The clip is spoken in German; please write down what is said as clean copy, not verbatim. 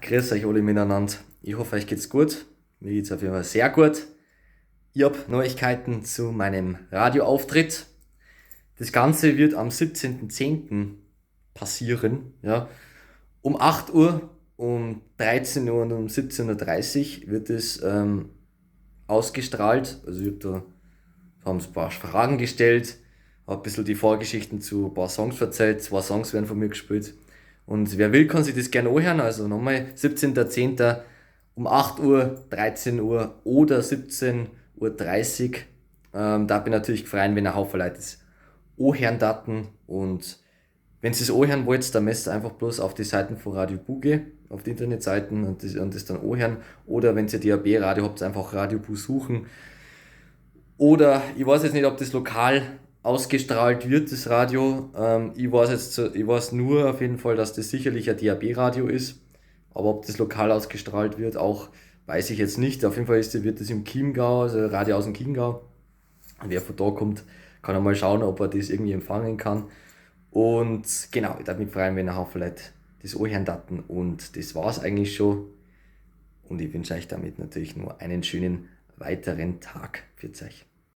Grüß euch alle miteinander. Ich hoffe, euch geht's gut. Mir geht's auf jeden Fall sehr gut. Ich habe Neuigkeiten zu meinem Radioauftritt. Das Ganze wird am 17.10. passieren. Ja. Um 8 Uhr, um 13 Uhr und um 17:30 Uhr wird es ausgestrahlt. Also ich habe da haben sie ein paar Fragen gestellt, habe ein bisschen die Vorgeschichten zu ein paar Songs erzählt. 2 Songs werden von mir gespielt. Und wer will, kann sich das gerne anhören. Also nochmal 17.10. um 8 Uhr, 13 Uhr oder 17:30 Uhr. Da bin ich natürlich gefreut, wenn ein Haufen Leute das anhören daten. Und wenn ihr es anhören wollt, dann müsst ihr einfach bloß auf die Seiten von Radio Buge, auf die Internetseiten und das dann anhören. Oder wenn ihr DAB-Radio habt, einfach Radio Bu suchen. Oder ich weiß jetzt nicht, ob das lokal ausgestrahlt wird, das Radio. Ich weiß nur auf jeden Fall, dass das sicherlich ein DAB-Radio ist. Aber ob das lokal ausgestrahlt wird, auch weiß ich jetzt nicht. Auf jeden Fall wird das im Chiemgau, also Radio aus dem Chiemgau. Und wer von da kommt, kann einmal schauen, ob er das irgendwie empfangen kann. Und genau, ich darf mich freuen, wenn ein Haufen Leute das anhören daten. Und das war's eigentlich schon. Und ich wünsche euch damit natürlich nur einen schönen weiteren Tag. Für euch.